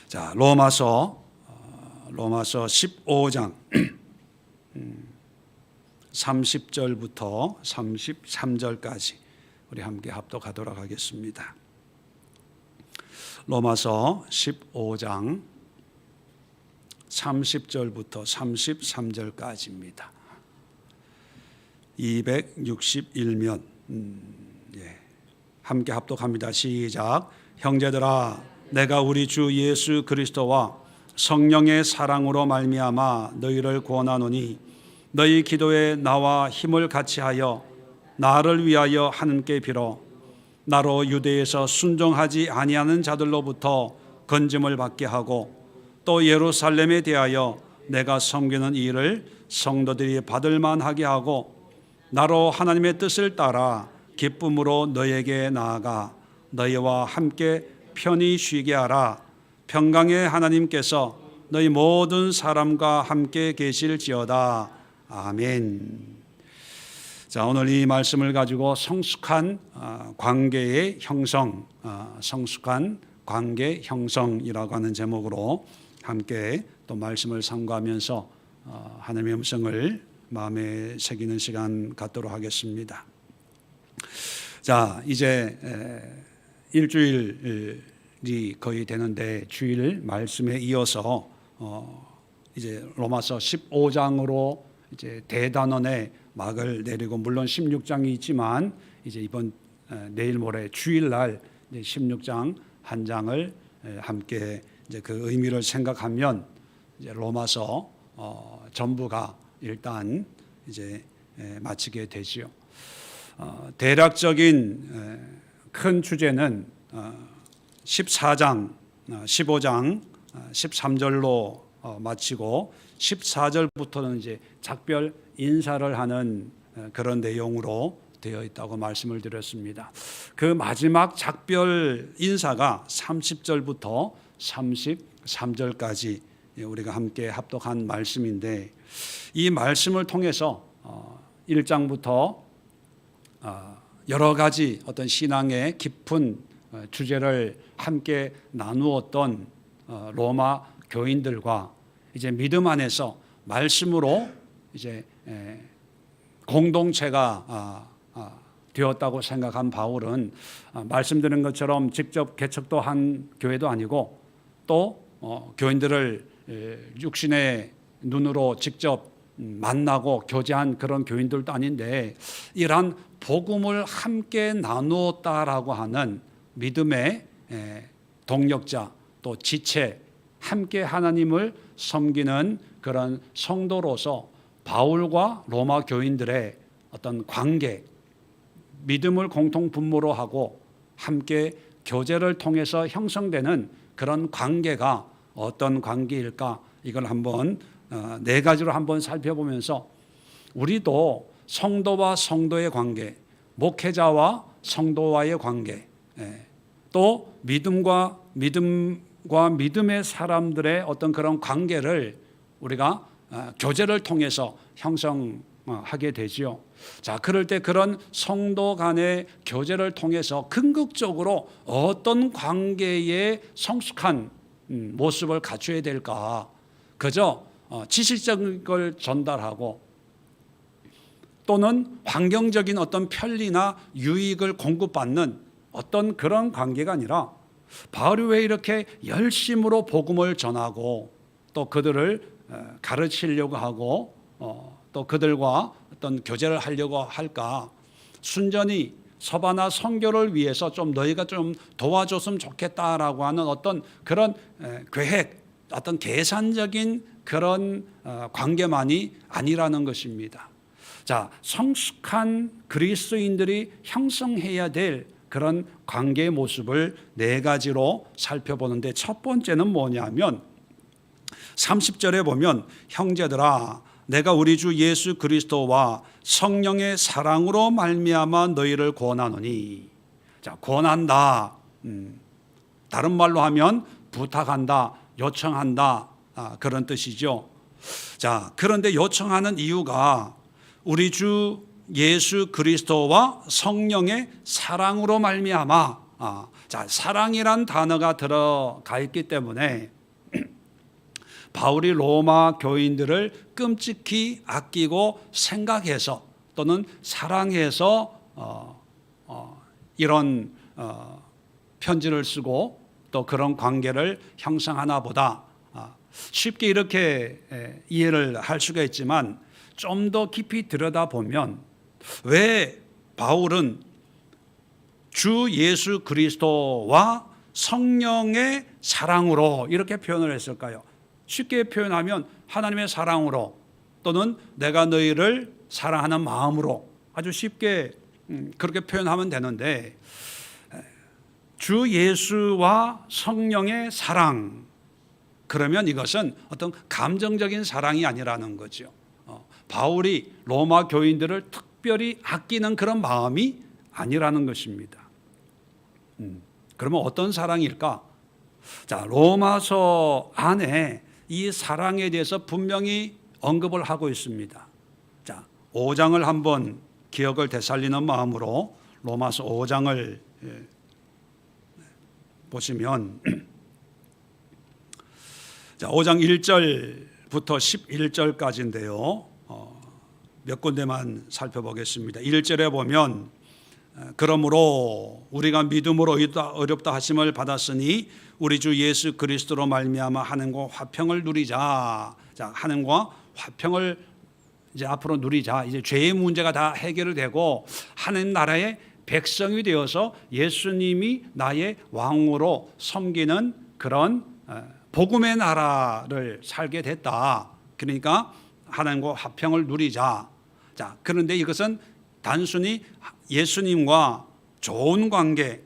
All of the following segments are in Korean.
자, 로마서 15장 30절부터 33절까지 우리 함께 합독하도록 하겠습니다. 로마서 15장 30절부터 33절까지입니다. 261면 함께 합독합니다. 시작. 형제들아, 내가 우리 주 예수 그리스도와 성령의 사랑으로 말미암아 너희를 권하노니 너희 기도에 나와 힘을 같이하여 나를 위하여 하느님께 빌어 나로 유대에서 순종하지 아니하는 자들로부터 건짐을 받게 하고 또 예루살렘에 대하여 내가 섬기는 일을 성도들이 받을 만하게 하고 나로 하나님의 뜻을 따라 기쁨으로 너에게 나아가 너희와 함께 편히 쉬게 하라. 평강의 하나님께서 너희 모든 사람과 함께 계실지어다. 아멘. 자, 오늘 이 말씀을 가지고 성숙한 관계의 형성, 성숙한 관계 형성이라고 하는 제목으로 함께 또 말씀을 상고하면서 하나님의 음성을 마음에 새기는 시간 갖도록 하겠습니다. 자, 이제 일주일이 거의 되는데 주일 말씀에 이어서 이제 로마서 15장으로 이제 대단원의 막을 내리고, 물론 16장이 있지만 이제 이번 내일 모레 주일날 16장 한 장을 함께 이제 그 의미를 생각하면 이제 로마서 전부가 일단 이제 마치게 되지요. 대략적인 큰 주제는 14장, 15장, 13절로 마치고 14절부터는 이제 작별 인사를 하는 그런 내용으로 되어 있다고 말씀을 드렸습니다. 그 마지막 작별 인사가 30절부터 33절까지 우리가 함께 합독한 말씀인데, 이 말씀을 통해서 1장부터 여러 가지 어떤 신앙의 깊은 주제를 함께 나누었던 로마 교인들과 이제 믿음 안에서 말씀으로 이제 공동체가 되었다고 생각한 바울은 말씀드린 것처럼 직접 개척도 한 교회도 아니고 또 교인들을 육신의 눈으로 직접 만나고 교제한 그런 교인들도 아닌데, 이러한 복음을 함께 나누었다라고 하는 믿음의 동력자, 또 지체, 함께 하나님을 섬기는 그런 성도로서 바울과 로마 교인들의 어떤 관계, 믿음을 공통 분모로 하고 함께 교제를 통해서 형성되는 그런 관계가 어떤 관계일까, 이걸 한번 네 가지로 한번 살펴보면서 우리도 성도와 성도의 관계, 목회자와 성도와의 관계, 또 믿음과 믿음의 사람들의 어떤 그런 관계를 우리가 교제를 통해서 형성하게 되지요. 자, 그럴 때 그런 성도 간의 교제를 통해서 궁극적으로 어떤 관계의 성숙한 모습을 갖춰야 될까? 그저 지식적인 걸 전달하고 또는 환경적인 어떤 편리나 유익을 공급받는 어떤 그런 관계가 아니라, 바울이 왜 이렇게 열심으로 복음을 전하고 또 그들을 가르치려고 하고 또 그들과 어떤 교제를 하려고 할까? 순전히 서바나 선교를 위해서 좀 너희가 좀 도와줬으면 좋겠다라고 하는 어떤 그런 계획, 어떤 계산적인 그런 관계만이 아니라는 것입니다. 자, 성숙한 그리스도인들이 형성해야 될 그런 관계의 모습을 네 가지로 살펴보는데, 첫 번째는 뭐냐면 30절에 보면 형제들아, 내가 우리 주 예수 그리스도와 성령의 사랑으로 말미암아 너희를 권하노니. 자, 권한다, 다른 말로 하면 부탁한다, 요청한다, 그런 뜻이죠. 자, 그런데 요청하는 이유가 우리 주 예수 그리스도와 성령의 사랑으로 말미암아. 자, 사랑이란 단어가 들어가 있기 때문에 바울이 로마 교인들을 끔찍히 아끼고 생각해서 또는 사랑해서 이런 편지를 쓰고 또 그런 관계를 형성하나 보다. 쉽게 이렇게 이해를 할 수가 있지만 좀 더 깊이 들여다보면 왜 바울은 주 예수 그리스도와 성령의 사랑으로 이렇게 표현을 했을까요? 쉽게 표현하면 하나님의 사랑으로 또는 내가 너희를 사랑하는 마음으로 아주 쉽게 그렇게 표현하면 되는데 주 예수와 성령의 사랑 그러면 이것은 어떤 감정적인 사랑이 아니라는 거죠. 바울이 로마 교인들을 특별히 아끼는 그런 마음이 아니라는 것입니다. 그러면 어떤 사랑일까? 자, 로마서 안에 이 사랑에 대해서 분명히 언급을 하고 있습니다. 자, 5장을 한번 기억을 되살리는 마음으로 로마서 5장을 보시면 자, 5장 1절부터 11절까지인데요. 몇 군데만 살펴보겠습니다. 1절에 보면 그러므로 우리가 믿음으로 어렵다 하심을 받았으니 우리 주 예수 그리스도로 말미암아 하나님과 화평을 누리자. 자, 하나님과 화평을 이제 앞으로 누리자. 이제 죄의 문제가 다 해결되고 하나님 나라의 백성이 되어서 예수님이 나의 왕으로 섬기는 그런 복음의 나라를 살게 됐다. 그러니까 하나님과 화평을 누리자. 자, 그런데 이것은 단순히 예수님과 좋은 관계,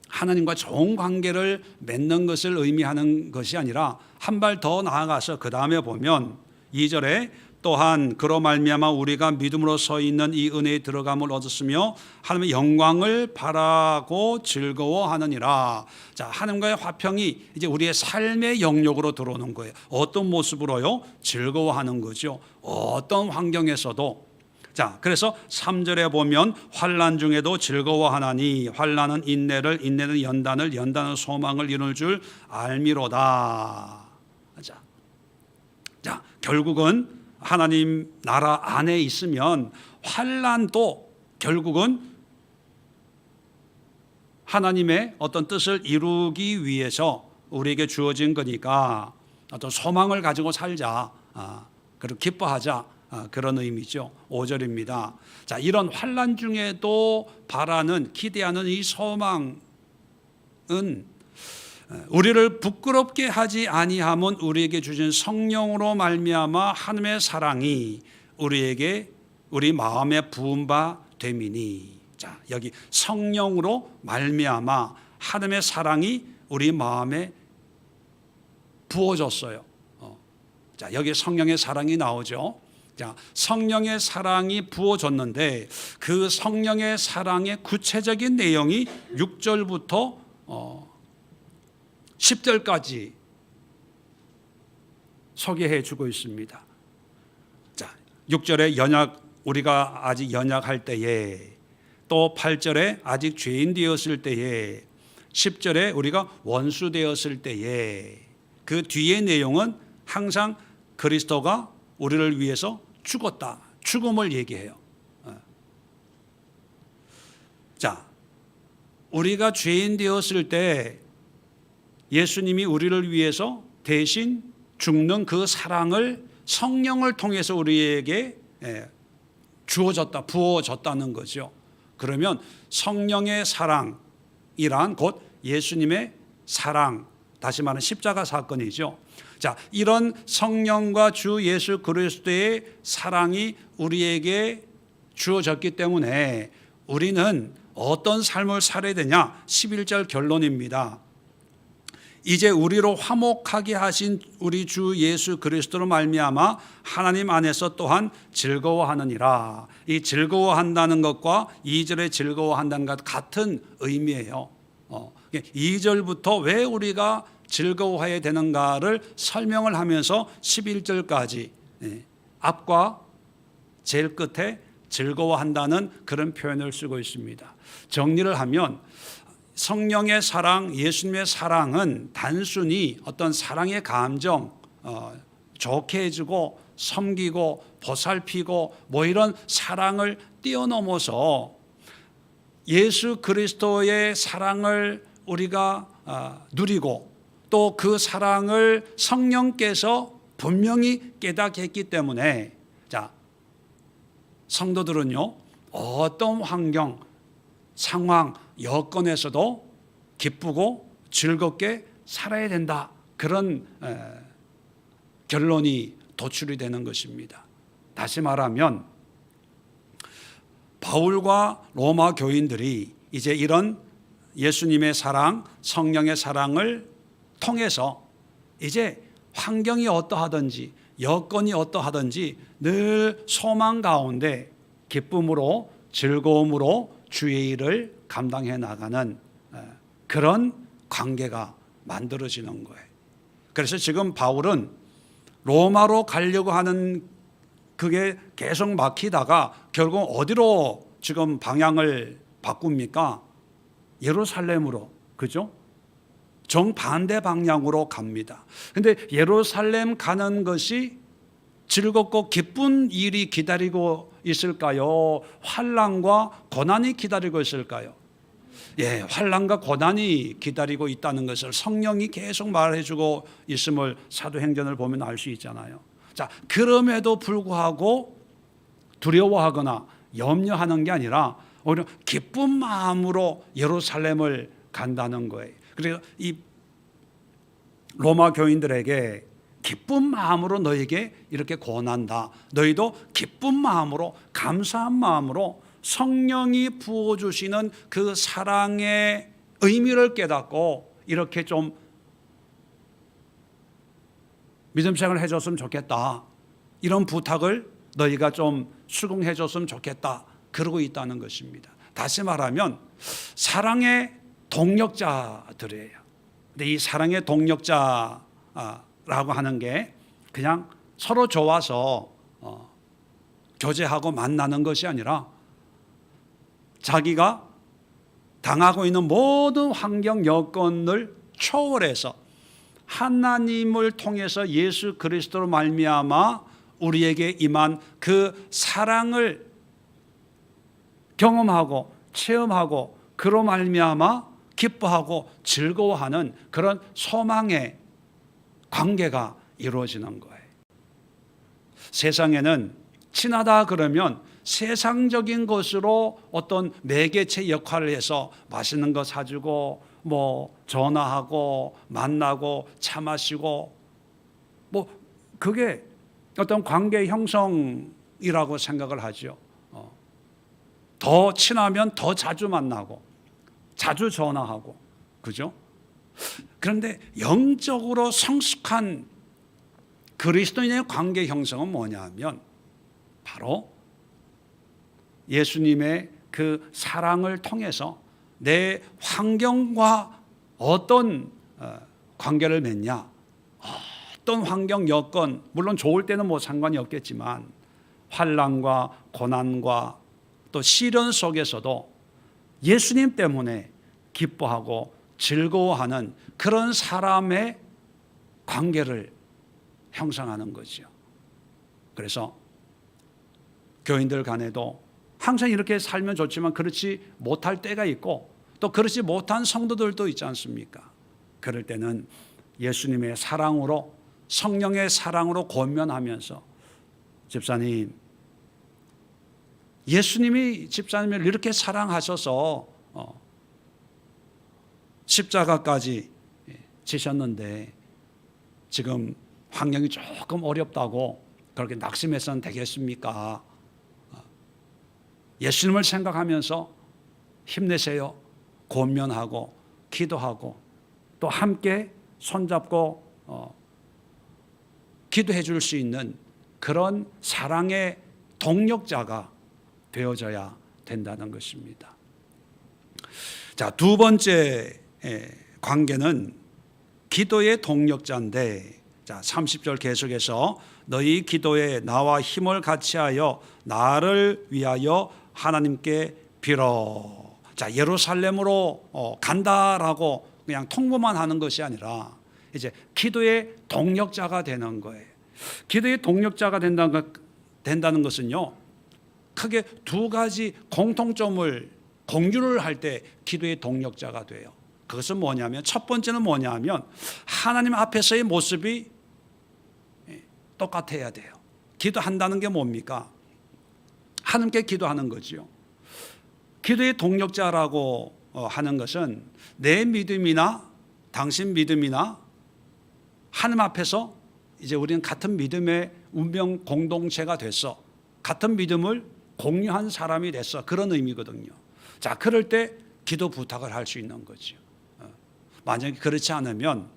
하나님과 좋은 관계를 맺는 것을 의미하는 것이 아니라 한 발 더 나아가서 그 다음에 보면 2절에 또한 그로 말미암아 우리가 믿음으로 서 있는 이 은혜에 들어감을 얻었으며 하나님의 영광을 바라고 즐거워하느니라. 자, 하나님과의 화평이 이제 우리의 삶의 영역으로 들어오는 거예요. 어떤 모습으로요? 즐거워하는 거죠. 어떤 환경에서도. 자, 그래서 3절에 보면 환난 중에도 즐거워하나니 환난은 인내를, 인내는 연단을, 연단은 소망을 이룰 줄 알미로다. 자, 결국은 하나님 나라 안에 있으면 환난도 결국은 하나님의 어떤 뜻을 이루기 위해서 우리에게 주어진 거니까 어떤 소망을 가지고 살자, 그리고 기뻐하자, 그런 의미죠. 5절입니다. 자, 이런 환난 중에도 바라는 기대하는 이 소망은 우리를 부끄럽게 하지 아니함은 우리에게 주신 성령으로 말미암아 하나님의 사랑이 우리에게 우리 마음에 부은 바 됨이니. 자, 여기 성령으로 말미암아 하나님의 사랑이 우리 마음에 부어졌어요. 자, 여기 성령의 사랑이 나오죠. 자, 성령의 사랑이 부어졌는데 그 성령의 사랑의 구체적인 내용이 6절부터 10절까지 소개해 주고 있습니다. 자, 6절에 우리가 아직 연약할 때에, 또 8절에 아직 죄인 되었을 때에, 10절에 우리가 원수 되었을 때에, 그 뒤의 내용은 항상 그리스도가 우리를 위해서 죽었다, 죽음을 얘기해요. 자, 우리가 죄인 되었을 때 예수님이 우리를 위해서 대신 죽는 그 사랑을 성령을 통해서 우리에게 주어졌다, 부어졌다는 거죠. 그러면 성령의 사랑이란 곧 예수님의 사랑, 다시 말하는 십자가 사건이죠. 자, 이런 성령과 주 예수 그리스도의 사랑이 우리에게 주어졌기 때문에 우리는 어떤 삶을 살아야 되냐? 11절 결론입니다. 이제 우리로 화목하게 하신 우리 주 예수 그리스도로 말미암아 하나님 안에서 또한 즐거워하느니라. 이 즐거워한다는 것과 2절에 즐거워한다는 것 같은 의미예요. 2절부터 왜 우리가 즐거워해야 되는가를 설명을 하면서 11절까지 앞과 제일 끝에 즐거워한다는 그런 표현을 쓰고 있습니다. 정리를 하면 성령의 사랑, 예수님의 사랑은 단순히 어떤 사랑의 감정 좋게 해주고 섬기고 보살피고 뭐 이런 사랑을 뛰어넘어서 예수 그리스도의 사랑을 우리가 누리고 또 그 사랑을 성령께서 분명히 깨닫게 했기 때문에 자, 성도들은요 어떤 환경, 상황, 여건에서도 기쁘고 즐겁게 살아야 된다. 그런 결론이 도출이 되는 것입니다. 다시 말하면 바울과 로마 교인들이 이제 이런 예수님의 사랑, 성령의 사랑을 통해서 이제 환경이 어떠하든지 여건이 어떠하든지 늘 소망 가운데 기쁨으로 즐거움으로 주의 일을 감당해 나가는 그런 관계가 만들어지는 거예요. 그래서 지금 바울은 로마로 가려고 하는 그게 계속 막히다가 결국 어디로 지금 방향을 바꿉니까? 예루살렘으로, 그죠? 정반대 방향으로 갑니다. 근데 예루살렘 가는 것이 즐겁고 기쁜 일이 기다리고 있을까요? 환난과 고난이 기다리고 있을까요? 예, 환난과 고난이 기다리고 있다는 것을 성령이 계속 말해주고 있음을 사도행전을 보면 알 수 있잖아요. 자, 그럼에도 불구하고 두려워하거나 염려하는 게 아니라 오히려 기쁜 마음으로 예루살렘을 간다는 거예요. 그래서 이 로마 교인들에게 기쁜 마음으로 너에게 이렇게 권한다. 너희도 기쁜 마음으로 감사한 마음으로 성령이 부어주시는 그 사랑의 의미를 깨닫고 이렇게 좀 믿음 생활을 해줬으면 좋겠다. 이런 부탁을 너희가 좀 수긍해줬으면 좋겠다. 그러고 있다는 것입니다. 다시 말하면 사랑의 동력자들이에요. 근데 이 사랑의 동력자라고 하는 게 그냥 서로 좋아서 교제하고 만나는 것이 아니라 자기가 당하고 있는 모든 환경 여건을 초월해서 하나님을 통해서 예수 그리스도로 말미암아 우리에게 임한 그 사랑을 경험하고 체험하고 그로 말미암아 기뻐하고 즐거워하는 그런 소망의 관계가 이루어지는 거예요. 세상에는 친하다 그러면 세상적인 것으로 어떤 매개체 역할을 해서 맛있는 거 사주고 뭐 전화하고 만나고 차 마시고 뭐 그게 어떤 관계 형성이라고 생각을 하죠. 더 친하면 더 자주 만나고 자주 전화하고, 그죠? 그런데 영적으로 성숙한 그리스도인의 관계 형성은 뭐냐면 바로 예수님의 그 사랑을 통해서 내 환경과 어떤 관계를 맺냐, 어떤 환경 여건, 물론 좋을 때는 뭐 상관이 없겠지만 환난과 고난과 또 시련 속에서도 예수님 때문에 기뻐하고 즐거워하는 그런 사람의 관계를 형성하는 거죠. 그래서 교인들 간에도 항상 이렇게 살면 좋지만 그렇지 못할 때가 있고 또 그렇지 못한 성도들도 있지 않습니까? 그럴 때는 예수님의 사랑으로 성령의 사랑으로 권면하면서 집사님, 예수님이 집사님을 이렇게 사랑하셔서 십자가까지 지셨는데 지금 환경이 조금 어렵다고 그렇게 낙심해서는 되겠습니까? 예수님을 생각하면서 힘내세요. 권면하고 기도하고 또 함께 손잡고 기도해 줄 수 있는 그런 사랑의 동력자가 되어져야 된다는 것입니다. 자, 두 번째 관계는 기도의 동력자인데, 자, 30절 계속해서 너희 기도에 나와 힘을 같이하여 나를 위하여 하나님께 빌어. 자, 예루살렘으로 간다라고 그냥 통보만 하는 것이 아니라 이제 기도의 동력자가 되는 거예요. 기도의 동력자가 된다는 것은요, 크게 두 가지 공통점을 공유를 할 때 기도의 동력자가 돼요. 그것은 뭐냐면, 첫 번째는 뭐냐면 하나님 앞에서의 모습이 똑같아야 돼요. 기도한다는 게 뭡니까? 하나님께 기도하는 거지요. 기도의 동력자라고 하는 것은 내 믿음이나 당신 믿음이나 하나님 앞에서 이제 우리는 같은 믿음의 운명 공동체가 됐어. 같은 믿음을 공유한 사람이 됐어. 그런 의미거든요. 자, 그럴 때 기도 부탁을 할 수 있는 거죠. 만약에 그렇지 않으면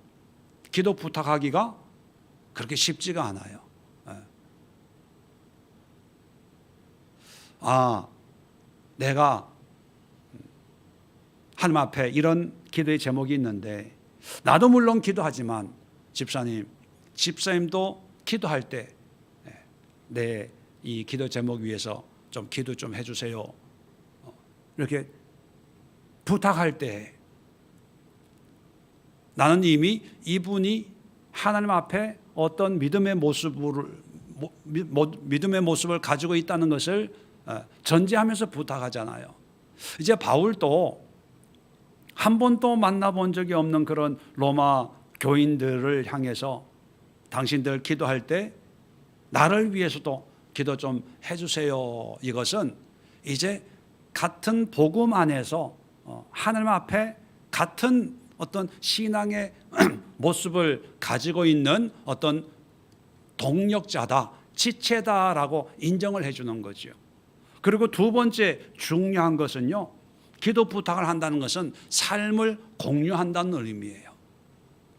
기도 부탁하기가 그렇게 쉽지가 않아요. 내가 하나님 앞에 이런 기도의 제목이 있는데, 나도 물론 기도하지만 집사님도 기도할 때 내 이 기도 제목 위해서 좀 기도 좀 해주세요. 이렇게 부탁할 때 나는 이미 이분이 하나님 앞에 어떤 믿음의 모습을 가지고 있다는 것을 전제하면서 부탁하잖아요. 이제 바울도 한 번도 만나본 적이 없는 그런 로마 교인들을 향해서 당신들 기도할 때 나를 위해서도 기도 좀 해주세요. 이것은 이제 같은 복음 안에서 하나님 앞에 같은 어떤 신앙의 모습을 가지고 있는 어떤 동력자다, 지체다라고 인정을 해주는 거죠. 그리고 두 번째 중요한 것은요, 기도 부탁을 한다는 것은 삶을 공유한다는 의미예요.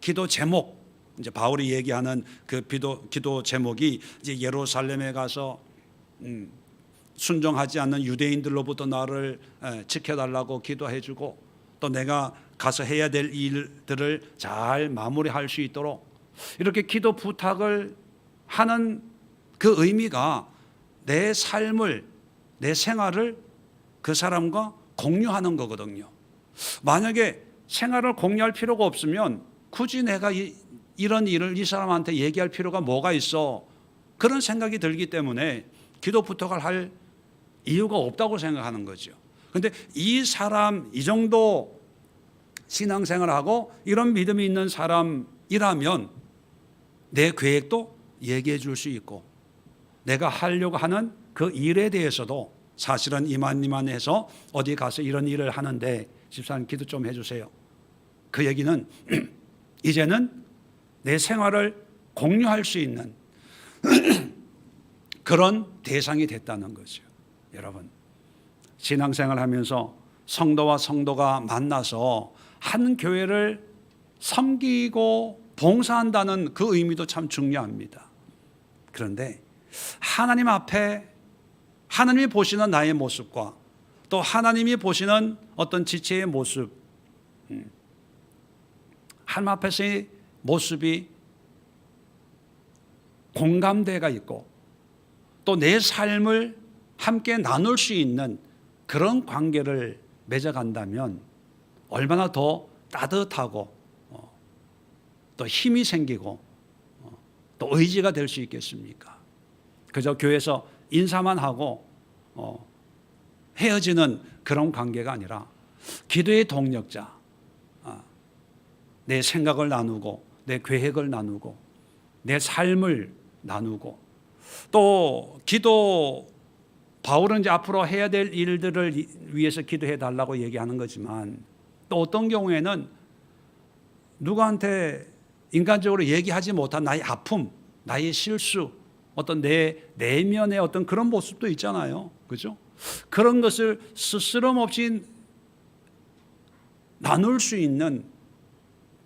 기도 제목, 이제 바울이 얘기하는 그 기도 제목이 이제 예루살렘에 가서 순종하지 않는 유대인들로부터 나를 지켜달라고 기도해주고, 또 내가 가서 해야 될 일들을 잘 마무리할 수 있도록 이렇게 기도 부탁을 하는 그 의미가 내 삶을, 내 생활을 그 사람과 공유하는 거거든요. 만약에 생활을 공유할 필요가 없으면 굳이 내가 이런 일을 이 사람한테 얘기할 필요가 뭐가 있어? 그런 생각이 들기 때문에 기도 부탁을 할 이유가 없다고 생각하는 거죠. 그런데 이 사람, 이 정도 신앙생활하고 이런 믿음이 있는 사람이라면 내 계획도 얘기해 줄 수 있고, 내가 하려고 하는 그 일에 대해서도 사실은 이만해서 어디 가서 이런 일을 하는데 집사님 기도 좀 해주세요. 그 얘기는 이제는 내 생활을 공유할 수 있는 그런 대상이 됐다는 거죠. 여러분, 신앙생활 하면서 성도와 성도가 만나서 한 교회를 섬기고 봉사한다는 그 의미도 참 중요합니다. 그런데 하나님 앞에 하나님이 보시는 나의 모습과 또 하나님이 보시는 어떤 지체의 모습, 하나님 앞에서의 모습이 공감대가 있고 또 내 삶을 함께 나눌 수 있는 그런 관계를 맺어간다면 얼마나 더 따뜻하고 또 힘이 생기고 또 의지가 될 수 있겠습니까? 그저 교회에서 인사만 하고 헤어지는 그런 관계가 아니라 기도의 동력자, 내 생각을 나누고 내 계획을 나누고 내 삶을 나누고, 또 바울은 이제 앞으로 해야 될 일들을 위해서 기도해 달라고 얘기하는 거지만, 또 어떤 경우에는 누구한테 인간적으로 얘기하지 못한 나의 아픔, 나의 실수, 어떤 내 내면의 어떤 그런 모습도 있잖아요. 그죠? 그런 것을 스스럼 없이 나눌 수 있는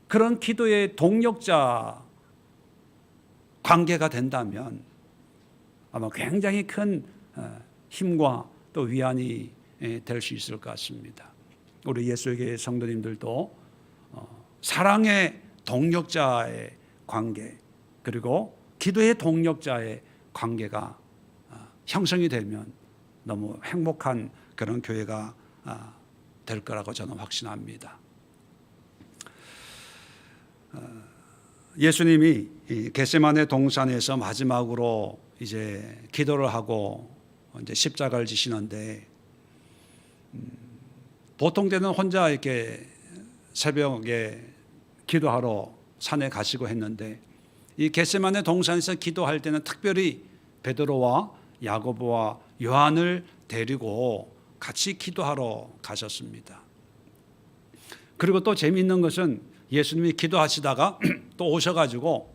그런 기도의 동력자 관계가 된다면 아마 굉장히 큰 힘과 또 위안이 될 수 있을 것 같습니다. 우리 예수교회 성도님들도 사랑의 동력자의 관계, 그리고 기도의 동력자의 관계가 형성이 되면 너무 행복한 그런 교회가 될 거라고 저는 확신합니다. 예수님이 이 겟세마네 동산에서 마지막으로 이제 기도를 하고 이제 십자가를 지시는데, 보통 때는 혼자 이렇게 새벽에 기도하러 산에 가시고 했는데, 이 겟세마네 동산에서 기도할 때는 특별히 베드로와 야고보와 요한을 데리고 같이 기도하러 가셨습니다. 그리고 또 재미있는 것은 예수님이 기도하시다가 또 오셔가지고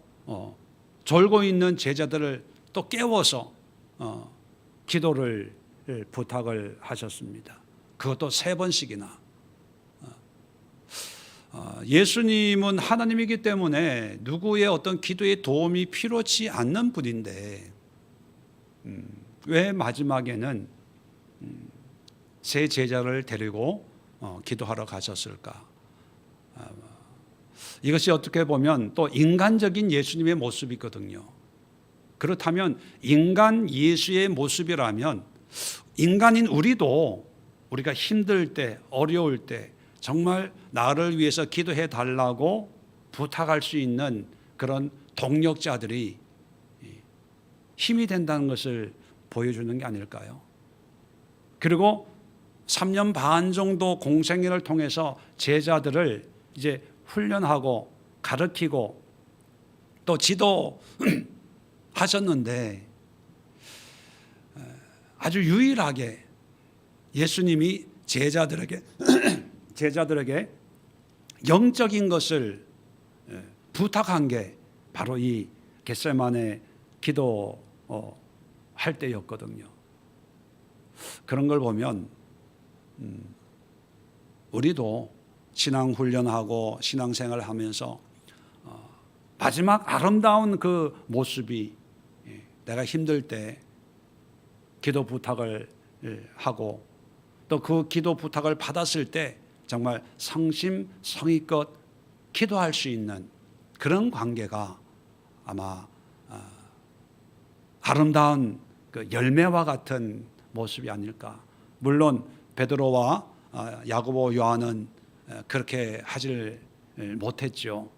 졸고 있는 제자들을 또 깨워서 기도를 부탁을 하셨습니다. 그것도 3번씩이나. 예수님은 하나님이기 때문에 누구의 어떤 기도의 도움이 필요치 않는 분인데 왜 마지막에는 세 제자를 데리고 기도하러 가셨을까? 이것이 어떻게 보면 또 인간적인 예수님의 모습이거든요. 그렇다면 인간 예수의 모습이라면 인간인 우리도 우리가 힘들 때, 어려울 때 정말 나를 위해서 기도해 달라고 부탁할 수 있는 그런 동력자들이 힘이 된다는 것을 보여주는 게 아닐까요? 그리고 3년 반 정도 공생애를 통해서 제자들을 이제 훈련하고 가르치고 또 지도하셨는데, 아주 유일하게 예수님이 제자들에게 영적인 것을 부탁한 게 바로 이 겟세마네 기도할 때였거든요. 그런 걸 보면 우리도 신앙훈련하고 신앙생활을 하면서 마지막 아름다운 그 모습이 내가 힘들 때 기도 부탁을 하고 또 그 기도 부탁을 받았을 때 정말 성심성의껏 기도할 수 있는 그런 관계가 아마 아름다운 그 열매와 같은 모습이 아닐까. 물론 베드로와 야고보, 요한은 그렇게 하질 못했죠.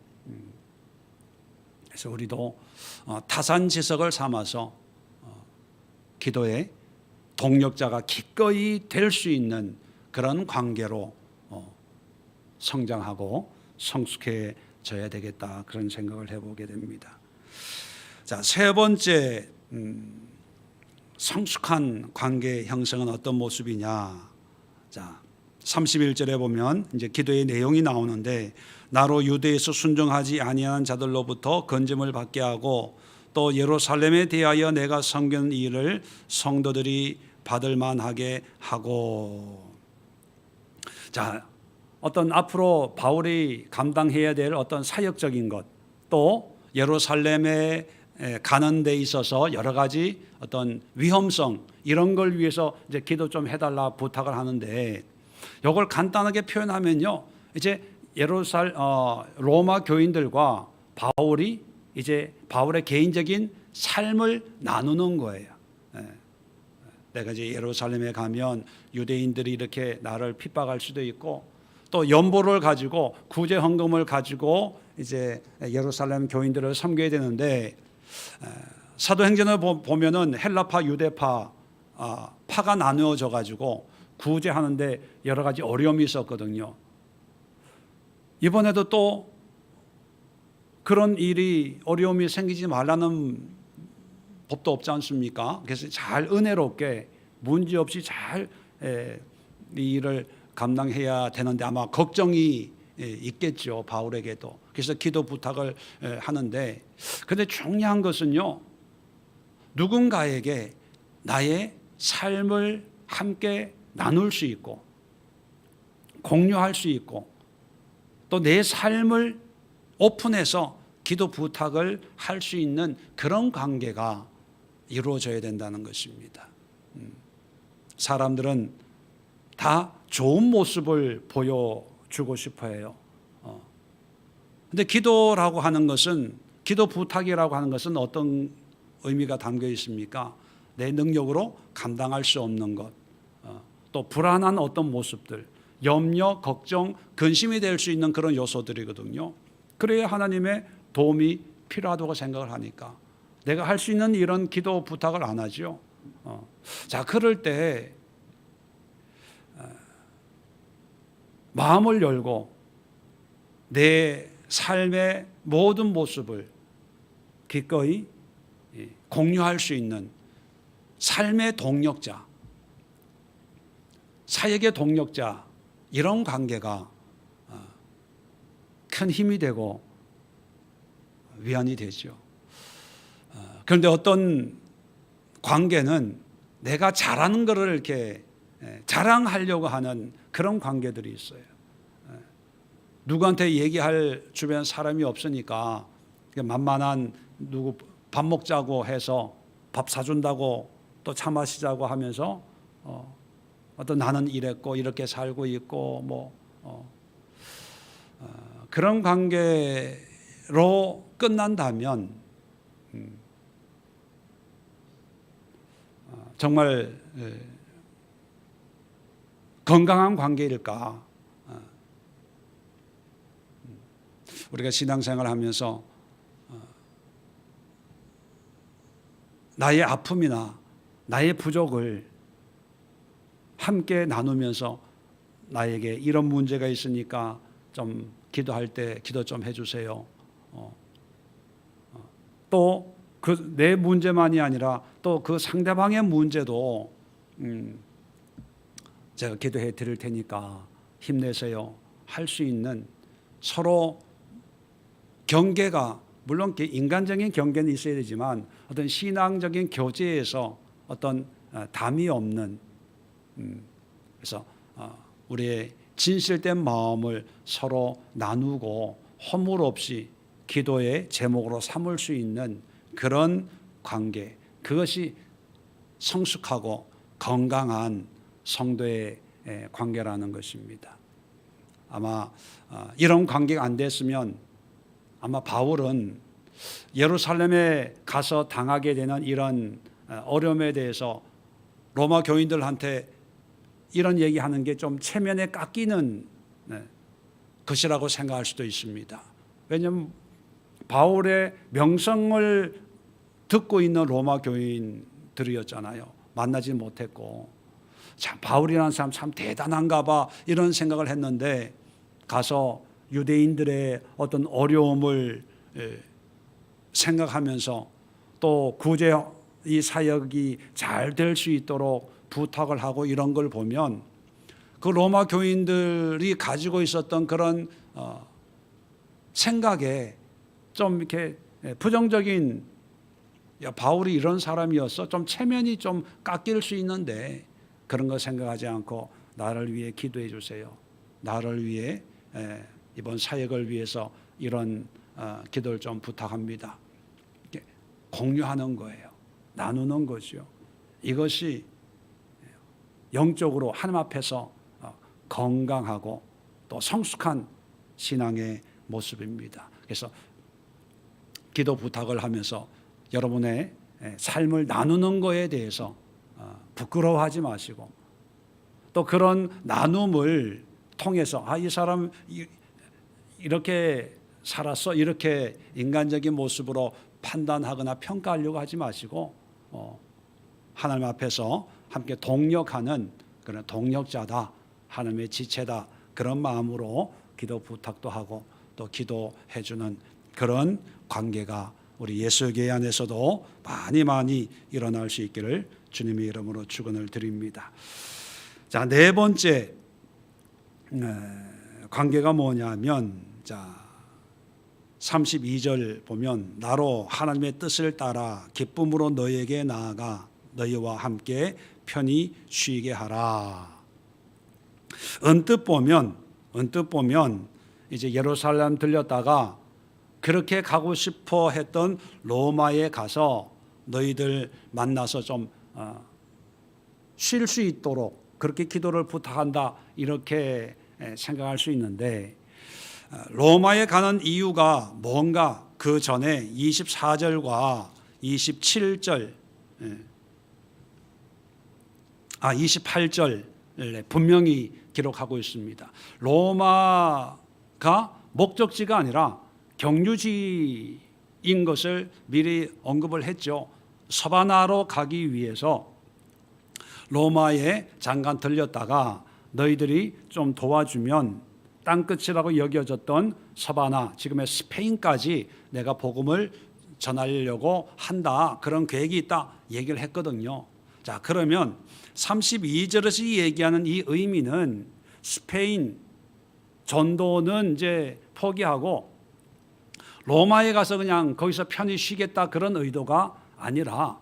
그래서 우리도 타산지석을 삼아서 기도의 동력자가 기꺼이 될 수 있는 그런 관계로 성장하고 성숙해져야 되겠다, 그런 생각을 해보게 됩니다. 자, 3번째 성숙한 관계 형성은 어떤 모습이냐? 자, 31절에 보면 이제 기도의 내용이 나오는데, 나로 유대에서 순종하지 아니한 자들로부터 건짐을 받게 하고 또 예루살렘에 대하여 내가 섬기는 일을 성도들이 받을 만하게 하고. 자, 어떤 앞으로 바울이 감당해야 될 어떤 사역적인 것, 또 예루살렘에 가는 데 있어서 여러 가지 어떤 위험성, 이런 걸 위해서 이제 기도 좀 해달라 부탁을 하는데, 이걸 간단하게 표현하면요, 이제 로마 교인들과 바울이 이제 바울의 개인적인 삶을 나누는 거예요. 내가 이제 예루살렘에 가면 유대인들이 이렇게 나를 핍박할 수도 있고, 또 연보를 가지고 구제 헌금을 가지고 이제 예루살렘 교인들을 섬겨야 되는데, 사도행전을 보면은 헬라파, 유대파 파가 나누어져 가지고 구제하는데 여러 가지 어려움이 있었거든요. 이번에도 또 그런 일이, 어려움이 생기지 말라는 법도 없지 않습니까? 그래서 잘 은혜롭게 문제없이 잘 이 일을 감당해야 되는데 아마 걱정이 있겠죠, 바울에게도. 그래서 기도 부탁을 하는데, 그런데 중요한 것은요, 누군가에게 나의 삶을 함께 나눌 수 있고 공유할 수 있고 또 내 삶을 오픈해서 기도 부탁을 할 수 있는 그런 관계가 이루어져야 된다는 것입니다. 사람들은 다 좋은 모습을 보여주고 싶어 해요. 근데 기도라고 하는 것은, 기도 부탁이라고 하는 것은 어떤 의미가 담겨 있습니까? 내 능력으로 감당할 수 없는 것, 또 불안한 어떤 모습들, 염려, 걱정, 근심이 될 수 있는 그런 요소들이거든요. 그래야 하나님의 도움이 필요하다고 생각을 하니까 내가 할 수 있는 이런 기도 부탁을 안 하죠. 자, 그럴 때 마음을 열고 내 삶의 모든 모습을 기꺼이 공유할 수 있는 삶의 동력자, 사역의 동력자, 이런 관계가 큰 힘이 되고 위안이 되죠. 그런데 어떤 관계는 내가 잘하는 것을 이렇게 자랑하려고 하는 그런 관계들이 있어요. 누구한테 얘기할 주변 사람이 없으니까 만만한 누구 밥 먹자고 해서 밥 사준다고 또 차 마시자고 하면서 어떤 나는 이랬고 이렇게 살고 있고 그런 관계로 끝난다면 정말 건강한 관계일까? 우리가 신앙생활 하면서 나의 아픔이나 나의 부족을 함께 나누면서 나에게 이런 문제가 있으니까 좀 기도할 때 기도 좀 해주세요. 또 그 내 문제만이 아니라 또 그 상대방의 문제도 제가 기도해 드릴 테니까 힘내세요. 할 수 있는 서로 경계가, 물론 인간적인 경계는 있어야 되지만 어떤 신앙적인 교제에서 어떤 담이 없는, 그래서 우리의 진실된 마음을 서로 나누고 허물 없이 기도의 제목으로 삼을 수 있는 그런 관계, 그것이 성숙하고 건강한 성도의 관계라는 것입니다. 아마 이런 관계가 안 됐으면 아마 바울은 예루살렘에 가서 당하게 되는 이런 어려움에 대해서 로마 교인들한테 이런 얘기하는 게 좀 체면에 깎이는 것이라고 생각할 수도 있습니다. 왜냐하면 바울의 명성을 듣고 있는 로마 교인들이었잖아요. 만나지 못했고, 참 바울이라는 사람 참 대단한가 봐 이런 생각을 했는데, 가서 유대인들의 어떤 어려움을 생각하면서 또 구제 이 사역이 잘 될 수 있도록 부탁을 하고 이런 걸 보면 그 로마 교인들이 가지고 있었던 그런 생각에 좀 이렇게 부정적인, 야, 바울이 이런 사람이었어? 좀 체면이 좀 깎일 수 있는데 그런 거 생각하지 않고 나를 위해 기도해 주세요. 나를 위해 이번 사역을 위해서 이런 기도를 좀 부탁합니다. 공유하는 거예요. 나누는 거죠. 이것이 영적으로 하나님 앞에서 건강하고 또 성숙한 신앙의 모습입니다. 그래서 기도 부탁을 하면서 여러분의 삶을 나누는 거에 대해서 부끄러워하지 마시고, 또 그런 나눔을 통해서 이 사람 이렇게 살았어, 이렇게 인간적인 모습으로 판단하거나 평가하려고 하지 마시고 하나님 앞에서 함께 동력하는 그런 동력자다, 하나님의 지체다, 그런 마음으로 기도 부탁도 하고 또 기도해 주는 그런 관계가 우리 예수교회 안에서도 많이 일어날 수 있기를 주님의 이름으로 축원을 드립니다. 자, 네 번째 관계가 뭐냐면, 자 32절 보면 나로 하나님의 뜻을 따라 기쁨으로 너희에게 나아가 너희와 함께 편히 쉬게 하라. 언뜻 보면 이제 예루살렘 들렸다가 그렇게 가고 싶어 했던 로마에 가서 너희들 만나서 좀 쉴 수 있도록 그렇게 기도를 부탁한다, 이렇게 생각할 수 있는데, 로마에 가는 이유가 뭔가 그 전에 24절과 27절 28절에 분명히 기록하고 있습니다. 로마가 목적지가 아니라 경유지인 것을 미리 언급을 했죠. 서바나로 가기 위해서 로마에 잠깐 들렸다가 너희들이 좀 도와주면 땅끝이라고 여겨졌던 서바나, 지금의 스페인까지 내가 복음을 전하려고 한다. 그런 계획이 있다 얘기를 했거든요. 자, 그러면 32절에서 얘기하는 이 의미는 스페인 전도는 이제 포기하고 로마에 가서 그냥 거기서 편히 쉬겠다 그런 의도가 아니라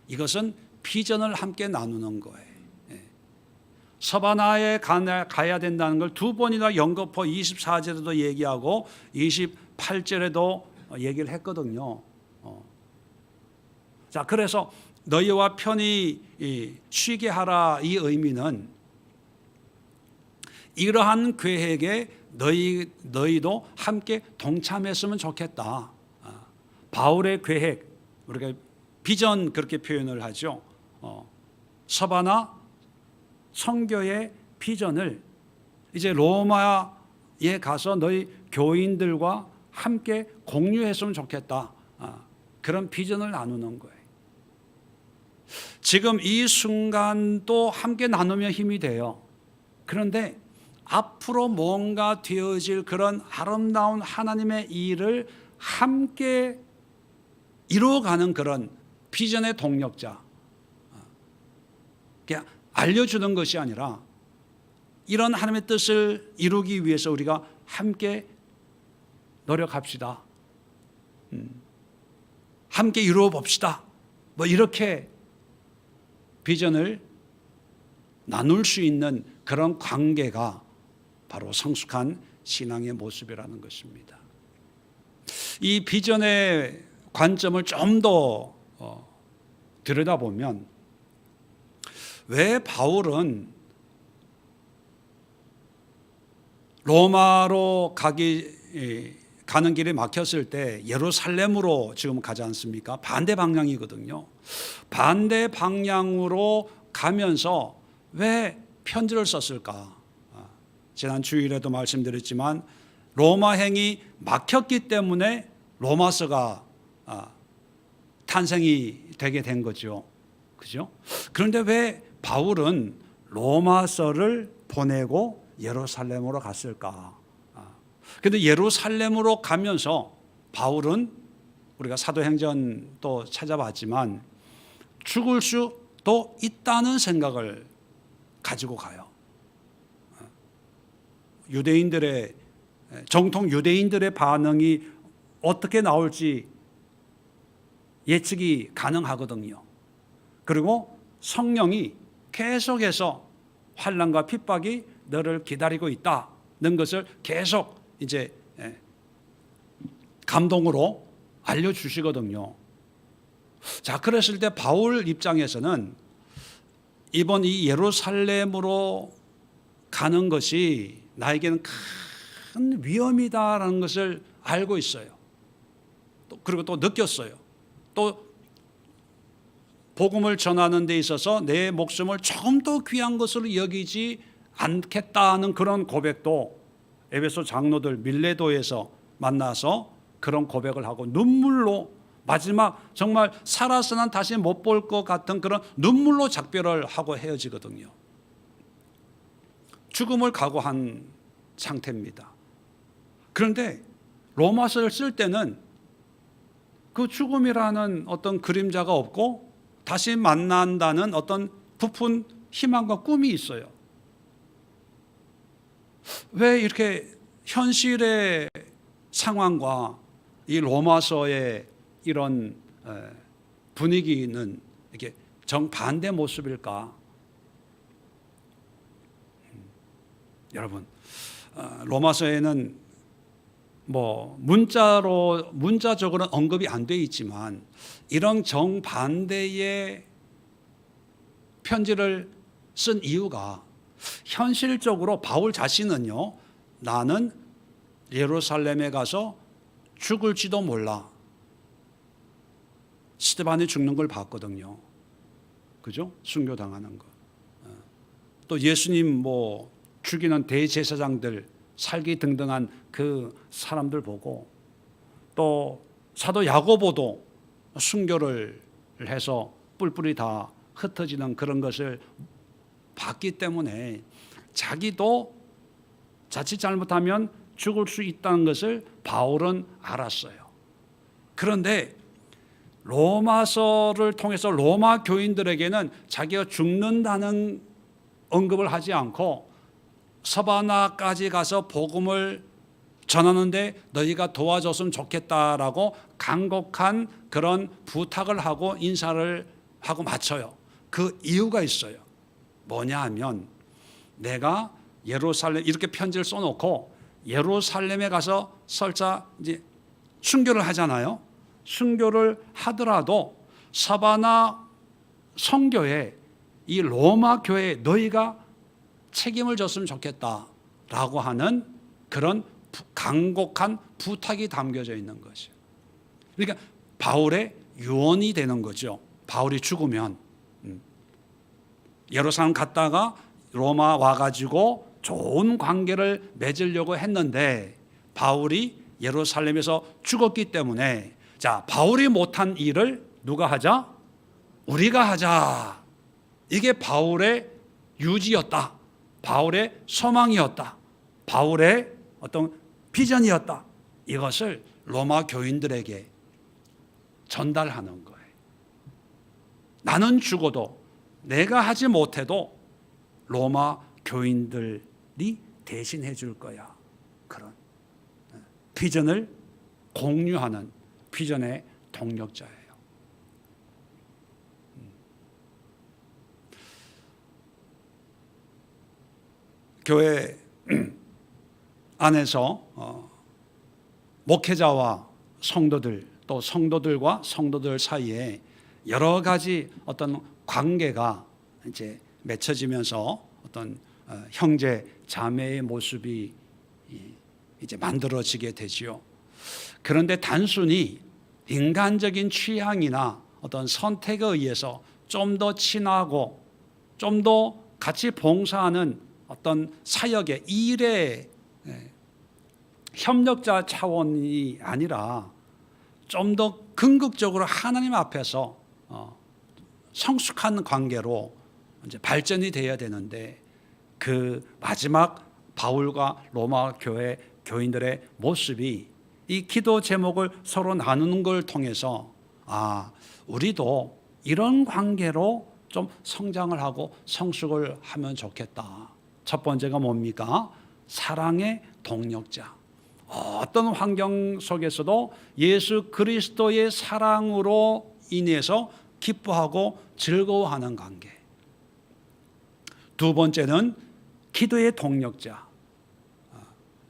이것은 비전을 함께 나누는 거예요. 서바나에 가야 된다는 걸 두 번이나 연거푸 24절에도 얘기하고 28절에도 얘기를 했거든요. 자, 그래서 너희와 편히 쉬게 하라 이 의미는 이러한 계획에 너희도 함께 동참했으면 좋겠다. 바울의 계획, 우리가 비전 그렇게 표현을 하죠. 서바나 선교의 비전을 이제 로마에 가서 너희 교인들과 함께 공유했으면 좋겠다. 그런 비전을 나누는 거예요. 지금 이 순간도 함께 나누면 힘이 돼요. 그런데 앞으로 뭔가 되어질 그런 아름다운 하나님의 일을 함께 이루어가는 그런 비전의 동력자, 그냥 알려주는 것이 아니라 이런 하나님의 뜻을 이루기 위해서 우리가 함께 노력합시다. 함께 이루어 봅시다. 뭐 이렇게 비전을 나눌 수 있는 그런 관계가 바로 성숙한 신앙의 모습이라는 것입니다. 이 비전의 관점을 좀 더 들여다보면 왜 바울은 로마로 가는 길이 막혔을 때 예루살렘으로 지금 가지 않습니까? 반대 방향이거든요. 반대 방향으로 가면서 왜 편지를 썼을까? 지난 주일에도 말씀드렸지만 로마행이 막혔기 때문에 로마서가 탄생이 되게 된 거죠. 그죠? 그런데 왜 바울은 로마서를 보내고 예루살렘으로 갔을까? 그런데 예루살렘으로 가면서 바울은 우리가 사도행전 또 찾아봤지만 죽을 수도 있다는 생각을 가지고 가요. 유대인들의 정통 유대인들의 반응이 어떻게 나올지 예측이 가능하거든요. 그리고 성령이 계속해서 환난과 핍박이 너를 기다리고 있다는 것을 계속 이제 감동으로 알려주시거든요. 자, 그랬을 때 바울 입장에서는 이번 이 예루살렘으로 가는 것이 나에게는 큰 위험이다라는 것을 알고 있어요. 그리고 또 느꼈어요. 또 복음을 전하는 데 있어서 내 목숨을 조금 더 귀한 것으로 여기지 않겠다는 그런 고백도 에베소 장로들 밀레도에서 만나서 그런 고백을 하고 눈물로 마지막 정말 살아서는 다시 못 볼 것 같은 그런 눈물로 작별을 하고 헤어지거든요. 죽음을 각오한 상태입니다. 그런데 로마서를 쓸 때는 그 죽음이라는 어떤 그림자가 없고 다시 만난다는 어떤 부푼 희망과 꿈이 있어요. 왜 이렇게 현실의 상황과 이 로마서의 이런 분위기는 이렇게 정반대 모습일까? 여러분, 로마서에는 뭐 문자적으로는 언급이 안 돼 있지만 이런 정반대의 편지를 쓴 이유가 현실적으로 바울 자신은요, 나는 예루살렘에 가서 죽을지도 몰라. 스데반이 죽는 걸 봤거든요. 그죠? 순교당하는 거. 또 예수님 뭐 죽이는 대제사장들, 살기 등등한 그 사람들 보고 또 사도 야고보도 순교를 해서 뿔뿔이 다 흩어지는 그런 것을 봤기 때문에 자기도 자칫 잘못하면 죽을 수 있다는 것을 바울은 알았어요. 그런데 로마서를 통해서 로마 교인들에게는 자기가 죽는다는 언급을 하지 않고 서바나까지 가서 복음을 전하는데 너희가 도와줬으면 좋겠다라고 간곡한 그런 부탁을 하고 인사를 하고 마쳐요. 그 이유가 있어요. 뭐냐 하면 내가 예루살렘 이렇게 편지를 써놓고 예루살렘에 가서 설사 이제 순교를 하잖아요. 순교를 하더라도 서바나 성교에 이 로마 교회에 너희가 책임을 졌으면 좋겠다라고 하는 그런 간곡한 부탁이 담겨져 있는 것이에요. 그러니까 바울의 유언이 되는 거죠. 바울이 죽으면 예루살렘 갔다가 로마 와가지고 좋은 관계를 맺으려고 했는데 바울이 예루살렘에서 죽었기 때문에 자, 바울이 못한 일을 누가 하자? 우리가 하자. 이게 바울의 유지였다. 바울의 소망이었다. 바울의 어떤 비전이었다. 이것을 로마 교인들에게 전달하는 거예요. 나는 죽어도 내가 하지 못해도 로마 교인들이 대신해 줄 거야. 그런 비전을 공유하는 비전의 동력자예요. 교회 안에서 목회자와 성도들 또 성도들과 성도들 사이에 여러 가지 어떤 관계가 이제 맺혀지면서 어떤 형제 자매의 모습이 이제 만들어지게 되지요. 그런데 단순히 인간적인 취향이나 어떤 선택에 의해서 좀 더 친하고 좀 더 같이 봉사하는 어떤 사역의 일의 협력자 차원이 아니라 좀 더 궁극적으로 하나님 앞에서 성숙한 관계로 이제 발전이 돼야 되는데 그 마지막 바울과 로마 교회 교인들의 모습이 이 기도 제목을 서로 나누는 걸 통해서 우리도 이런 관계로 좀 성장을 하고 성숙을 하면 좋겠다. 첫 번째가 뭡니까? 사랑의 동력자. 어떤 환경 속에서도 예수 그리스도의 사랑으로 인해서 기뻐하고 즐거워하는 관계. 두 번째는 기도의 동력자.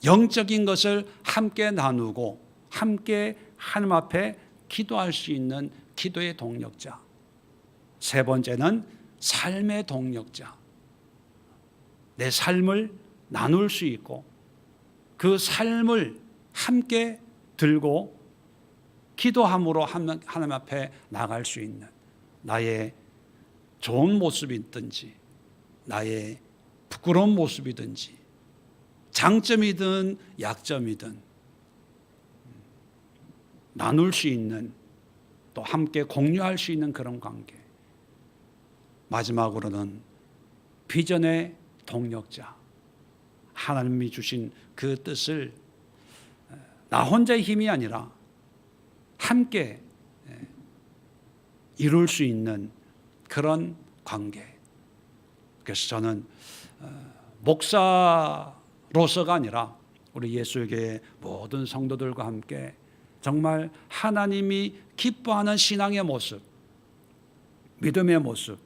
영적인 것을 함께 나누고 함께 하나님 앞에 기도할 수 있는 기도의 동력자. 세 번째는 삶의 동력자. 내 삶을 나눌 수 있고 그 삶을 함께 들고 기도함으로 하나님 앞에 나갈 수 있는 나의 좋은 모습이든지 나의 부끄러운 모습이든지 장점이든 약점이든 나눌 수 있는 또 함께 공유할 수 있는 그런 관계. 마지막으로는 비전의 동력자. 하나님이 주신 그 뜻을 나 혼자의 힘이 아니라 함께 이룰 수 있는 그런 관계. 그래서 저는 목사로서가 아니라 우리 예수교회 모든 성도들과 함께 정말 하나님이 기뻐하는 신앙의 모습, 믿음의 모습,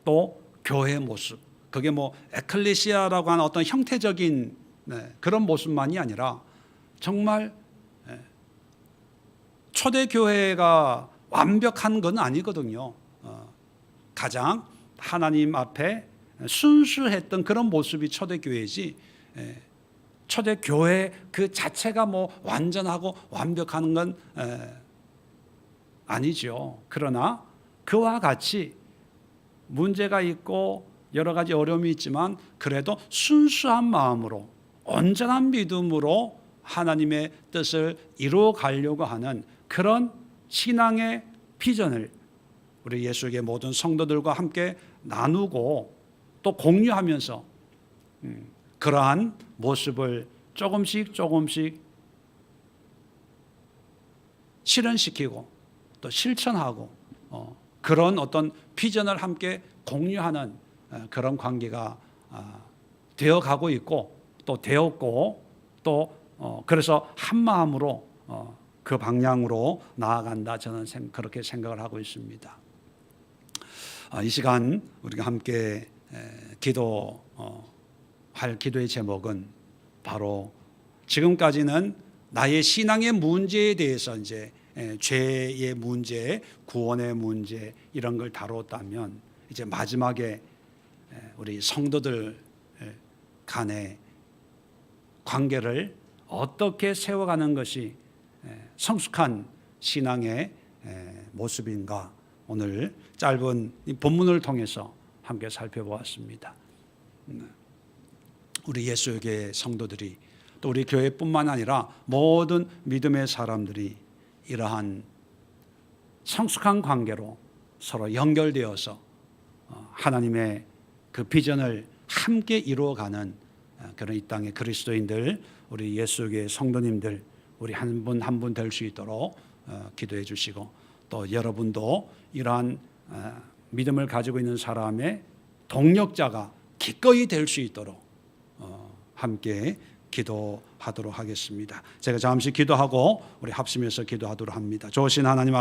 또 교회의 모습, 그게 뭐 에클레시아라고 하는 어떤 형태적인 그런 모습만이 아니라 정말 초대교회가 완벽한 건 아니거든요. 가장 하나님 앞에 순수했던 그런 모습이 초대교회지, 초대교회 그 자체가 뭐 완전하고 완벽한 건 아니죠. 그러나 그와 같이 문제가 있고 여러 가지 어려움이 있지만 그래도 순수한 마음으로 온전한 믿음으로 하나님의 뜻을 이루어 가려고 하는 그런 신앙의 비전을 우리 예수의 모든 성도들과 함께 나누고 또 공유하면서 그러한 모습을 조금씩 실현시키고 또 실천하고 그런 어떤 비전을 함께 공유하는 그런 관계가 되어가고 있고 또 되었고 또 그래서 한 마음으로 그 방향으로 나아간다, 저는 그렇게 생각을 하고 있습니다. 이 시간 우리가 함께 기도할 기도의 제목은 바로 지금까지는 나의 신앙의 문제에 대해서 이제 죄의 문제, 구원의 문제 이런 걸 다뤘다면 이제 마지막에 우리 성도들 간의 관계를 어떻게 세워가는 것이 성숙한 신앙의 모습인가, 오늘 짧은 본문을 통해서 함께 살펴보았습니다. 우리 예수의 성도들이 또 우리 교회뿐만 아니라 모든 믿음의 사람들이 이러한 성숙한 관계로 서로 연결되어서 하나님의 그 비전을 함께 이루어가는 그런 이 땅의 그리스도인들, 우리 예수의 성도님들, 우리 한 분 한 분 될 수 있도록 기도해 주시고, 또 여러분도 이러한 믿음을 가지고 있는 사람의 동력자가 기꺼이 될 수 있도록 함께 기도하도록 하겠습니다. 제가 잠시 기도하고 우리 합심해서 기도하도록 합니다. 좋으신 하나님 아버지,